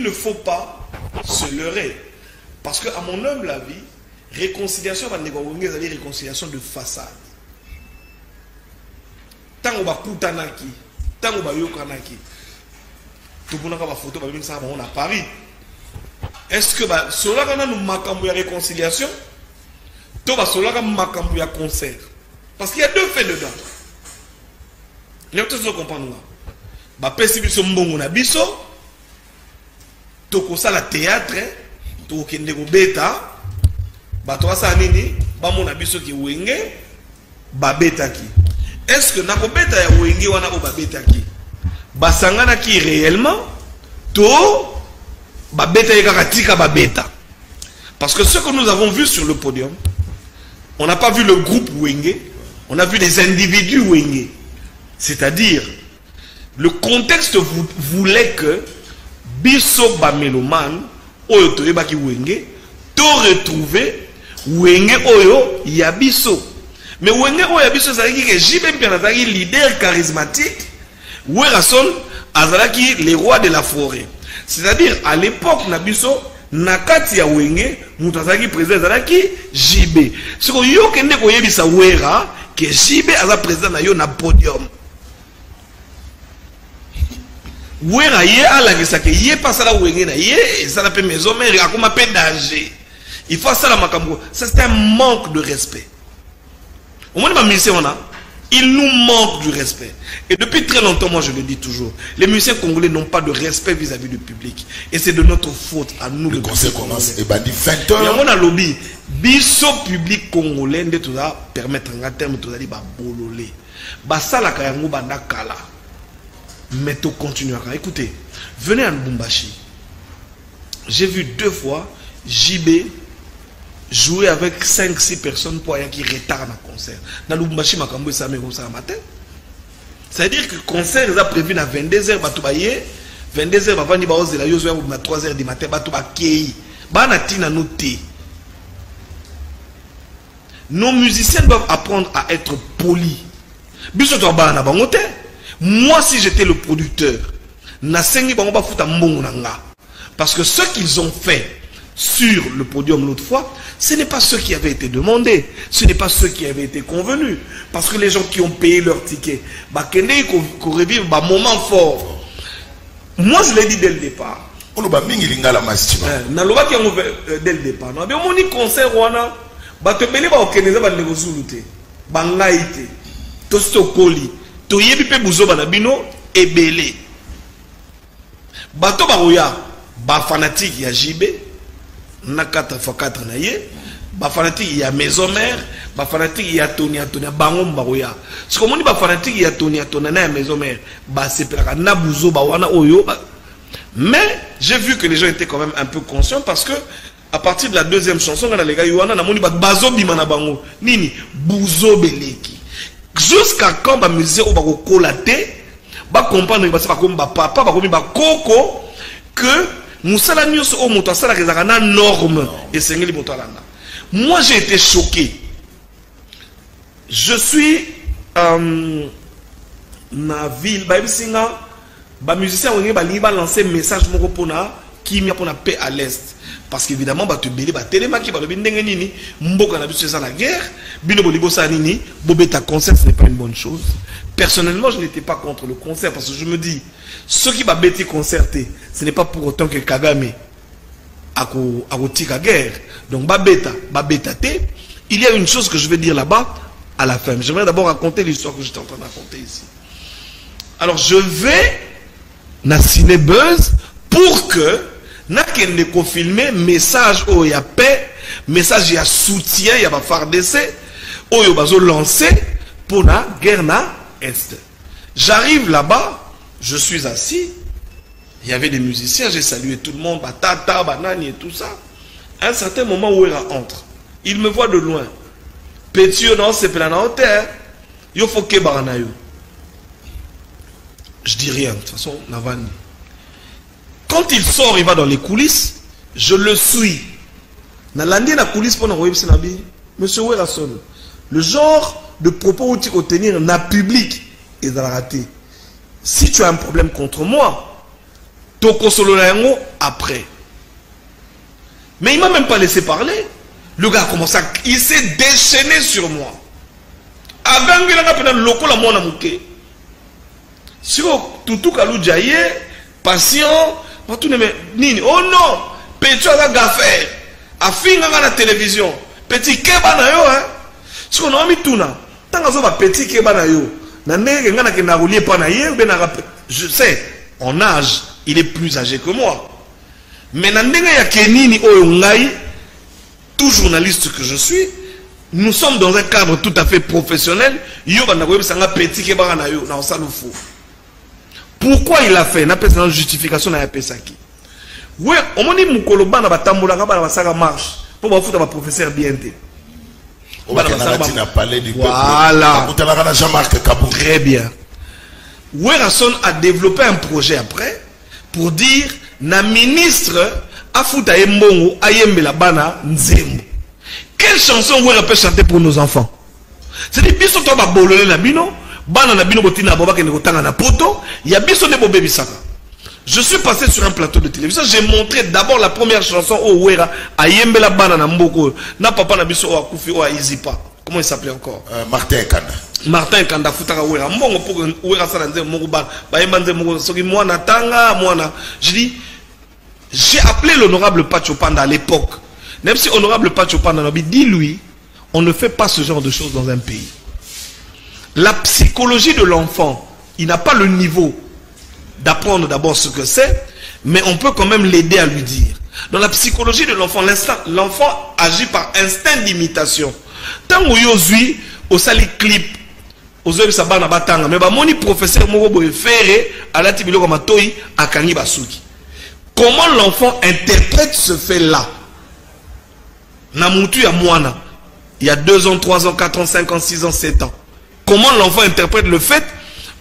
ne faut pas se leurrer. Parce que, à mon humble avis, réconciliation, c'est réconciliation de façade. Tant qu'on va coutanaki, tant qu'on va yokanaki, tout le monde a photo, on a Paris. Est-ce que cela a nous marquons la réconciliation? Tout va cela marquons le concert. Parce qu'il y a deux faits dedans. Les autres se comprennent. Bah, percevoir mbongo na biso, toko sala théâtre, toko kende ko beta, bah toi ça nini, bah mon abiso ki wenge, bah beta ki. Est-ce que na ko beta ya wenge wana ko bah beta ki? Bah sangana ki réellement, to bah beta ya katika bah beta. Parce que ce que nous avons vu sur le podium, on n'a pas vu le groupe wenge, on a vu des individus wenge. C'est-à-dire, le contexte voulait que biso ba meloman oyo to yeba ki wenge to retrouver wenge oyo ya biso. Mais wenge oyo ya biso ça dit que JB Mpianazaki leader charismatique, Werason azalaki les rois de la forêt. C'est-à-dire à l'époque na biso nakati ya wenge mutazaki président azalaki JB. Ce que yo kende ko yebisa Wera que JB aza président na yo na podium. Wera ye ala que ye pas ça la wenge na ye ça la pe maison mais a comme appel danger. Il faut ça la makambo. Ça c'est un manque de respect. Au moins les musiciens on a, il nous manque du respect. Et depuis très longtemps moi je le dis toujours, les musiciens congolais n'ont pas de respect vis-à-vis du public et c'est de notre faute à nous. Le concert commence et bandi 20h. Et on a lobby biso public congolais de tout ça permettre un terme tout ça dit ba bololé. Ba sala kayango banda kala. Mais tout continuera. Écoutez, venez à Lubumbashi. J'ai vu 2 fois JB jouer avec 5-6 personnes pour rien qui retardent un concert. Dans Lubumbashi, Makambo et Samero, ça matin. C'est-à-dire que le concert est prévu à 22h, 22h, avant de baoser la yose à 3h du matin, nos musiciens doivent apprendre à être polis. Moi, si j'étais le producteur, parce que ce qu'ils ont fait sur le podium l'autre fois, ce n'est pas ce qui avait été demandé, ce n'est pas ce qui avait été convenu. Parce que les gens qui ont payé leur ticket, qu'on revive un moment fort. Moi, je l'ai dit dès le départ. Dès le départ. Mais mon concert, to yebi pe buzo bana bino ebele bato baroya ba fanatique ya JB na 4x4 na ye ba fanatique ya maison mère ba fanatique ya Tony bango baroya ce comme on dit ba fanatique ya Tony na ya maison mère ba sepelaka na buzo ba wana oyo mais j'ai vu que les gens étaient quand même un peu conscients parce que à partir de la deuxième chanson on a les gars wana na moni ba bazo bima na bango nini buzo beleki. Jusqu'à quand les musiciens vont collater, va comprendre que comme papa, comme coco, que nous sommes au moto ça la norme et c'est ngeli moto alanda. Moi j'ai été choqué. Je suis na ville ba bisinga ba musicien on va lancer message moko pona qui m'a pour la paix à l'est. Parce qu'évidemment, bah tu belé bah télémaki bah le bindenge nini mboka na biso ça la guerre bino bolibo sa nini bobeta concert ce n'est pas une bonne chose. Personnellement, je n'étais pas contre le concert parce que je me dis ceux qui va bêter concerter, ce n'est pas pour autant que Kagame a tika guerre. Donc ba beta té, il y a une chose que je vais dire là-bas à la fin. J'aimerais d'abord raconter l'histoire que j'étais en train de raconter ici. Alors je vais na ciné buzz pour que n'a qu'elle ne filmer message où il y a paix, message il y a soutien, il y a pas phare d'essai, où il y a lancé pour la guerre na est. J'arrive là-bas, je suis assis, il y avait des musiciens, j'ai salué tout le monde, Batata, Banani et tout ça. À un certain moment où il entre, il me voit de loin. Pétio non, c'est plein en terre, il faut que baranayo. Je dis rien, de toute façon, Navani. Quand il sort, il va dans les coulisses, je le suis. Dans coulisses, Monsieur Werason, le genre de propos où tu peux tenir na public est raté. Si tu as un problème contre moi, Toko solo la yango après. Mais il m'a même pas laissé parler. Le gars a commencé à... Il s'est déchaîné sur moi. Avant que je ne loko la mona mouké. Sur tout kalou jaye, patient, nini. Oh non, petit a gaffer. A finga na télévision. Petit keba na yo hein. Si on a mis tout na. Tant que ça petit keba na yo. Na ndenge ngana ke na roulier pa na ye, je sais, en âge, il est plus âgé que moi. Mais na ndenge ya kenini oyo ngai, tout journaliste que je suis, nous sommes dans un cadre tout à fait professionnel. Yo bana ko sanga petit keba na yo, na ça le fou. Pourquoi il a fait? N'a pas de justification na ya pesaki. Ouais, on m'a dit mukolo bana batambola bana basaka marche pour ba foutre ba professeur BNT. Voilà. Très bien. Werrason a développé un projet après pour dire na ministre a foutu à Mbongo a yembela bana nzembo. Quelle chanson Werra peut chanter pour nos enfants? C'est-à-dire biso to ba bolole na bino, bana na bino botina boba ke ngotanga na poto, ya biso de bobé bisaka. Je suis passé sur un plateau de télévision, j'ai montré d'abord la première chanson au Werra a yembela bana na mboko. Na papa na biso o akufi o Izipa. Comment il s'appelait encore? Martin Kanda. Martin Kanda futaka Werra. Mbongo pour Werra ça nze moko ba yemba nze moko soki mwana tanga mwana. Je dis j'ai appelé l'honorable Pacho Panda à l'époque. Même si honorable Pacho Panda m'a dit lui, on ne fait pas ce genre de choses dans un pays. La psychologie de l'enfant, il n'a pas le niveau d'apprendre d'abord ce que c'est, mais on peut quand même l'aider à lui dire. Dans la psychologie de l'enfant, l'enfant agit par instinct d'imitation. Tant que yozui, au sali clip, aux yeux sabana batanga, mais moni professeur moko ferré à la tibilo comme toi à kangi basuki. Comment l'enfant interprète ce fait-là? Namutu ya mwana, il y a 2 ans, 3 ans, 4 ans, 5 ans, 6 ans, 7 ans. Comment l'enfant interprète le fait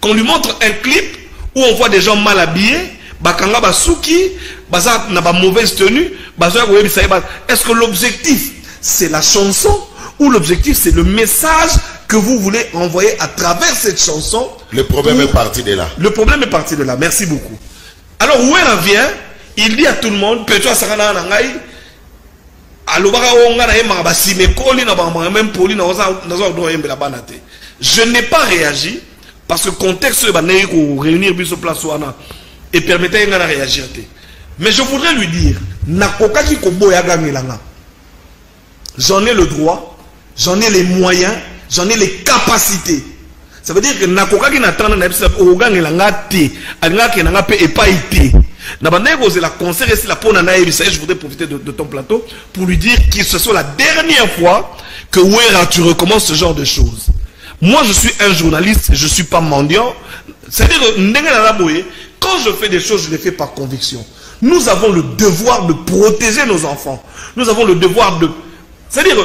qu'on lui montre un clip où on voit des gens mal habillés, bakanga basuki, baza na ba mauvaise tenue, est-ce que l'objectif c'est la chanson ou l'objectif c'est le message que vous voulez envoyer à travers cette chanson? Le problème est parti de là. Le problème est parti de là. Merci beaucoup. Alors où elle vient, il dit à tout le monde, peut-être sakana na ngai, alobaka onga na yema basime koli na ba même poli na zo do yembela banate. Je n'ai pas réagi parce que le contexte va réunir biso place wana et permettait de réagir. Mais je voudrais lui dire, nakokaki koboya gangelanga. J'en ai le droit, j'en ai les moyens, j'en ai les capacités. Ça veut dire que nakokaki natana na bisa ogangelanga te, alingaki nanga pe epa ite. Na bande ko la concert et la pona na ebisa, je voudrais profiter de ton plateau pour lui dire que ce soit la dernière fois que Werra tu recommences ce genre de choses. Moi, je suis un journaliste, je ne suis pas mendiant. C'est-à-dire, quand je fais des choses, je les fais par conviction. Nous avons le devoir de protéger nos enfants. Nous avons le devoir de... C'est-à-dire,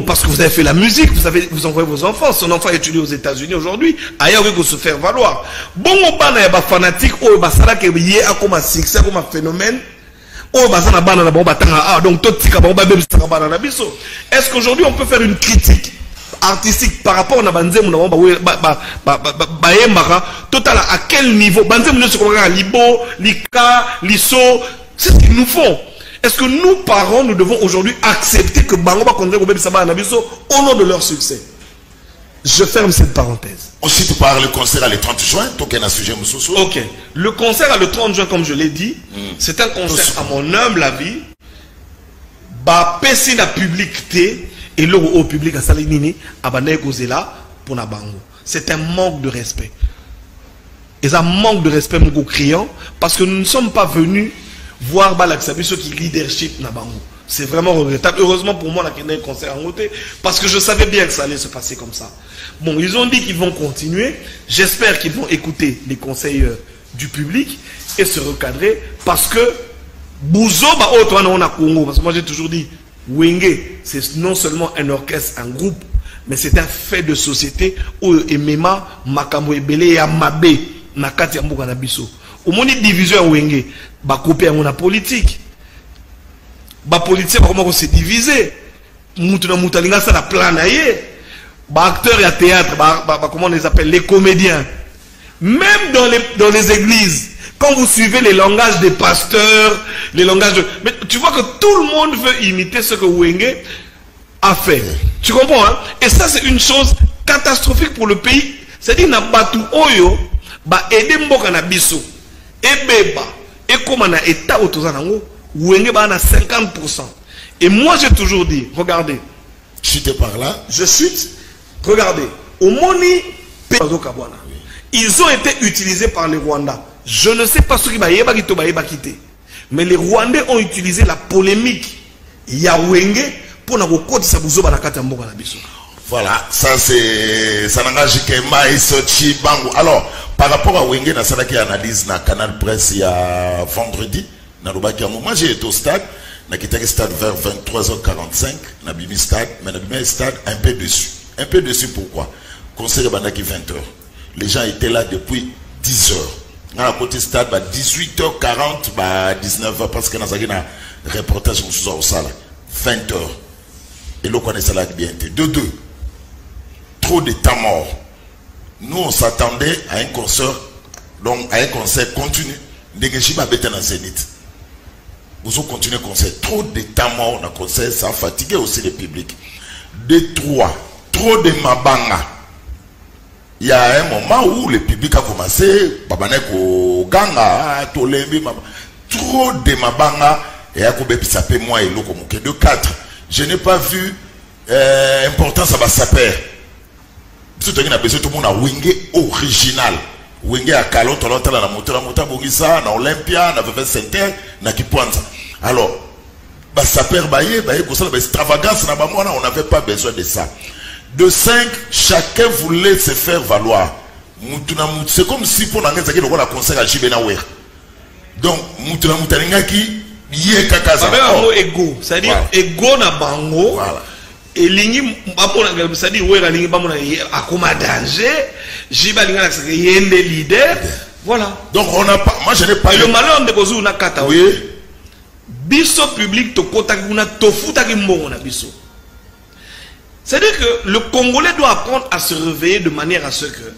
parce que vous avez fait la musique, vous envoyez vos enfants. Son enfant est étudié aux États-Unis aujourd'hui. Ailleurs, il faut se faire valoir. Bongo bana ya ba fanatique, oh basala ke yé a comme un succès, comme un phénomène. Donc, est-ce qu'aujourd'hui on peut faire une critique artistique par rapport à Banzem total à quel niveau Banzem Libo, Lika, Lisso, c'est ce qu'ils nous font. Est-ce que nous parents nous devons aujourd'hui accepter que Bango va conduire au nom de leur succès? Je ferme cette parenthèse. Ensuite, tu parles le concert le 30 juin. Ok. Le concert le 30 juin, comme je l'ai dit, c'est un concert à mon humble avis. Pessi la publicité et le au public à Salinini, à Banegozela pour na bango. C'est un manque de respect. Et ça manque de respect, mon criant, parce que nous ne sommes pas venus voir Balaksabi ce qui leadership na bango. C'est vraiment regrettable. Heureusement pour moi, on a un concert en côté, parce que je savais bien que ça allait se passer comme ça. Bon, ils ont dit qu'ils vont continuer. J'espère qu'ils vont écouter les conseils du public et se recadrer, parce que Bouzo, on a Congo, parce que moi j'ai toujours dit, Wenge, c'est non seulement un orchestre, un groupe, mais c'est un fait de société où Emema, Makambo Ebele et Amabe, Nakati Amboka Nabiso. Au moins, division Wenge, coupé à mon politique. Politique, comment on s'est divisé. Moutalinga, ça la plan ailleurs. acteurs et à théâtre, comment on les appelle, les comédiens. Même dans les églises, quand vous suivez les langages des pasteurs, les langages de... Mais tu vois que tout le monde veut imiter ce que Wenge a fait. Tu comprends, hein? Et ça, c'est une chose catastrophique pour le pays. C'est-à-dire, na batu oyo, ba ede mboka na biso, et beba, et comme on a état autosanango, Wenge ba na 50%. Et moi, j'ai toujours dit, regardez. Chute par là. Je chute. Regardez. Au Moni, ils ont été utilisés par les Rwandais. Je ne sais pas ce qui va quitter. Mais les Rwandais ont utilisé la polémique Yawenge pour nous côté Sabuzo Banakata Mboka na biso. Voilà, ça c'est ça n'engage que et Sochi Bango. Alors, par rapport à Wenge, na ça qui analyse na Canal Presse il y a vendredi, na Lubaki moi j'ai été au stade, na quitté le stade vers 23h45, na bimi stade, mais na bimi stade un peu dessus. Un peu dessus pourquoi? Conseil Bandaki 20h. Les gens étaient là depuis 10h. À la côté stade, 18h40, 19h, parce que nous avons un reportage au salle. 20h. Et l'on connaît ça là bien. De deux. Trop de temps mort. Nous, on s'attendait à un concert, donc à un concert continu. Ndegeshima bête dans Zénith. Vous avez continué le concert. Trop de temps mort dans le concert, ça a fatigué aussi le public. De trois. Trop de mabanga. Il y a un moment où le public a commencé, Babaneko Ganga, Tolembi, trop de mabanga, et à Kobe Pisapé, moi et l'eau comme de 4. Je n'ai pas vu importance à Bassaper. Tout le monde a Wenge original. Wenge à Kalon, Tolota, la Mota Bogisa, na Olympia, na Veve Center, na Kipuanza. Alors, Bassaper Baye, extravagance, on n'avait pas besoin de ça. De 5, chacun voulait se faire valoir. C'est comme si pour la concert à Jibenawer. Donc, Moutuna Moutaningaki, yé kakaza. Ego, c'est-à-dire ego na bango. Voilà. Et ligni, c'est-à-dire ouais la ligne bamona akoma danger. Jibalinga c'est yende leader. Voilà. Donc on n'a pas, moi je n'ai pas. Le malheur de Bozu na kata. Oui. Biso public to kota kuna to futa ki mbongo na biso. C'est-à-dire que le Congolais doit apprendre à se réveiller de manière à ce que,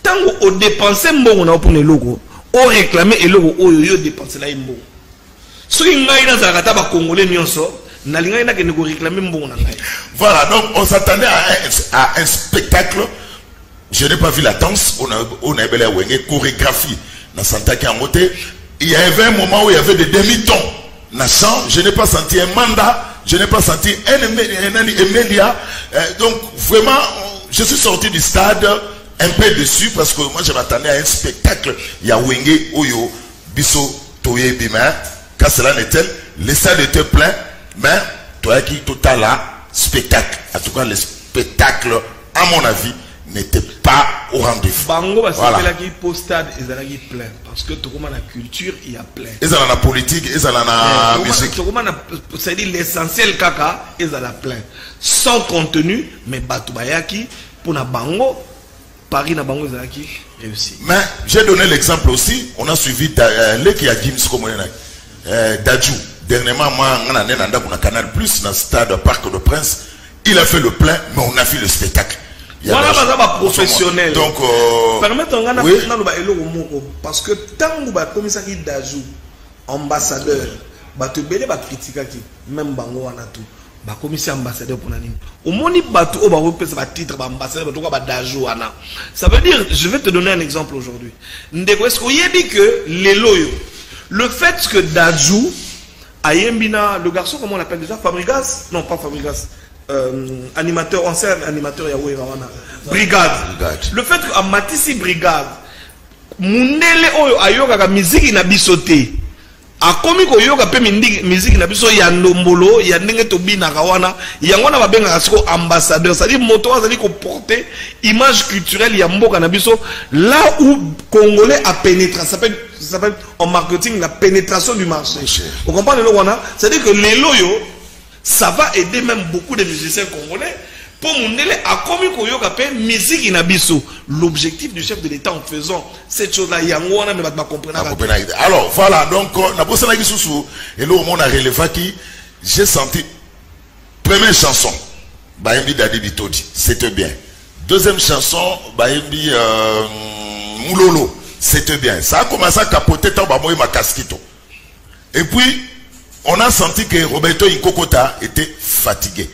tant qu'on dépense on a pour les logos, on réclame et logo, on dépense là imbo. Ce qui est dans la Congolais, voilà, donc on s'attendait à un spectacle. Je n'ai pas vu la danse, on a eu chorégraphie. Il y avait un moment où il y avait des demi-tons. Je n'ai pas senti un mandat. Je n'ai pas senti un média. Donc, vraiment, je suis sorti du stade un peu déçu parce que moi, je m'attendais à un spectacle. Il y a Wenge, Oyo, Bisso, Toye, Bima. Quand cela n'était, le stade était plein. Mais, toi qui total là, spectacle. En tout cas, le spectacle, à mon avis, n'était pas au rendez-vous. Bango, parce que qui post stade, ils allaient plein. Parce que tout le monde a la culture, il y a plein. Ils ont la politique, ils ont la musique. C'est-à-dire l'essentiel caca, ils ont la plein. Sans contenu, mais Batubayaki, pour na Bango, Paris na Bango, ils ont qui réussi. Mais j'ai donné l'exemple aussi, on a suivi qui a Gims comme Dadju. Dernièrement, moi, on a un Canal Plus, dans le stade Parc de Prince. Il a fait le plein, mais on a vu le spectacle. Voilà, c'est professionnel. Donc, permettons oui. Parce que tant que vous commissaire d'Ajou, ambassadeur, tu vas critiquer même Bango en tout. Commissaire ambassadeur pour l'année. Au moins, tu vas repérer titre ambassadeur, d'Ajou. Ça veut dire, je vais te donner un exemple aujourd'hui. Est-ce qu'il y a dit que les loyaux, le fait que d'Ajou, Ayembina, le garçon, comment on l'appelle déjà, Fabrigas? Non, pas Fabrigas. Animateur, ancien animateur Yahweh Rawana. Brigade. Le fait que Matisi Brigade, Mundele Oyo Ayoga la musique na bisoté. A komi ko yoga pe musique na biso ya ndombolo, ya ndenge to bina kawana, yangona ba benga siko ambassadeur, c'est-à-dire moto azali ko porter image culturelle ya mboka na biso là où Congolais a pénétré, ça s'appelle en marketing la pénétration du marché. Vous comprenez le wana? C'est-à-dire que les loyaux ça va aider même beaucoup de musiciens congolais pour monter à comme koyoka pe musique inabiso. L'objectif du chef de l'État en faisant cette chose-là, yango na me ba comprendre. Alors voilà, donc na bossa na gisusu et là on a relevé qui j'ai senti première chanson Bayembi Dadi Bitodi, c'était bien. Deuxième chanson, Baimbi Moulolo. C'était bien. Ça a commencé à capoter tant Bamoy Makaskito. Et puis, on a senti que Roberto Inkokota était fatigué.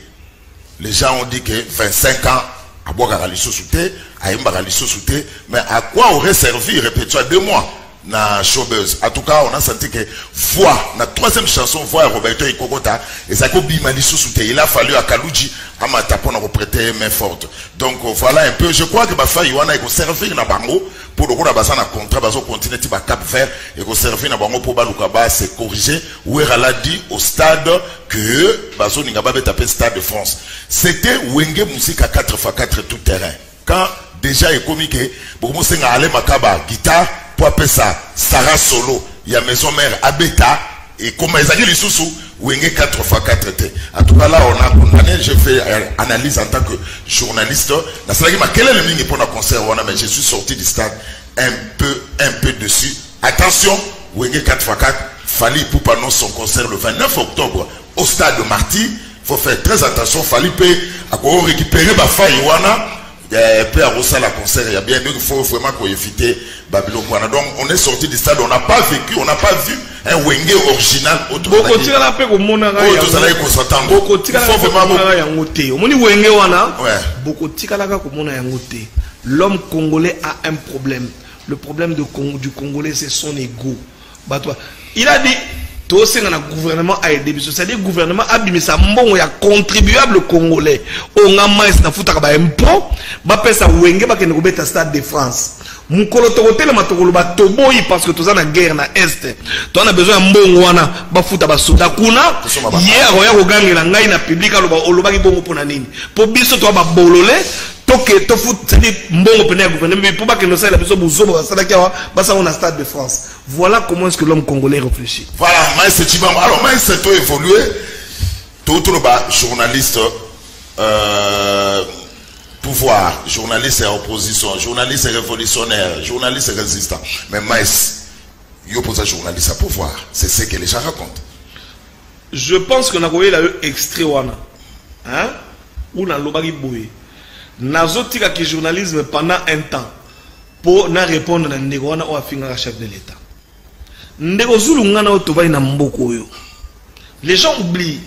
Les gens ont dit que 25 ans, à Bogaraliso Souté, à Imbaraliso Souté, mais à quoi aurait servi, répétons, 2 mois na showbuzz. En tout cas, on a senti que voix, la troisième chanson, voix Roberto Inkokota, et ça Bimaliso Souté. Il a fallu à Kaluji, à Matapon, reprêter main forte. Donc voilà un peu, je crois que Bafa Yoana, il va servir na Bango, pour le coup, la base en contrat, base au continent, il va Cap Vert, il va servir na Bango pour Balukaba, c'est corrigé, où elle a dit au stade que Bazo Ningaba va taper Stade de France. C'était Wenge musique à 4x4 tout terrain. Quand déjà il comique, pour moi c'est aller Makaba, guitare, pour appeler ça, Sarah Solo, il y a maison mère Abeta, et comme ils ont dit les sous-sous, Wenge 4x4 En tout cas là, on a condamné, j'ai fait analyse en tant que journaliste. Quel est le mini pour le concert? Mais je suis sorti du stade un peu dessus. Attention, Wenge 4x4, Fali Poupa annonce son concert le 29 octobre au stade de Marty. Il faut faire très attention, Fali peut récupérer Bafa Iwana. Peut arroser la concert, il y a bien, il faut vraiment qu'on évite Babylone. Donc on est sorti du stade, on n'a pas vécu, on n'a pas vu un Wenge original. L'homme congolais a un problème. Le problème du Congolais, c'est son ego. Il a dit, le gouvernement a aidé, c'est-à-dire le gouvernement a dit, mais ça bon, il y a contribuable congolais. On a maïs na futa ba impôt, ba pesa wenge ba kene robeta Stade de France. Mukolo torote le matokolo ba toboyi parce que toza na guerre na est. To a besoin mbongo wana ba futa ba soda kuna. Hier oya ko gangela ngai na public aloba ki bongo pona nini. Po biso to ba bolole. Que to foot c'est mbongo pena gouvernement mais pour pas que nous ça la besoin buzomo ça d'accord bah ça on a Stade de France. Voilà comment est-ce que l'homme congolais réfléchit. Voilà, Maïs Tibambo. Alors Maïs c'est toi évolué tout le bas journaliste pouvoir, journaliste et opposition, journaliste et révolutionnaire, journaliste et résistant. Mais Maïs il oppose un journaliste à pouvoir, c'est ce que les gens racontent. Je pense qu'on a envoyé la extrait wana. Hein? Ou na lobaki boye. Nazotika qui journalisme pendant un temps pour na répondre na ndeko wana o afinga chef de l'État. Ndeko zulu ngana o tovai na mboko yo. Les gens oublient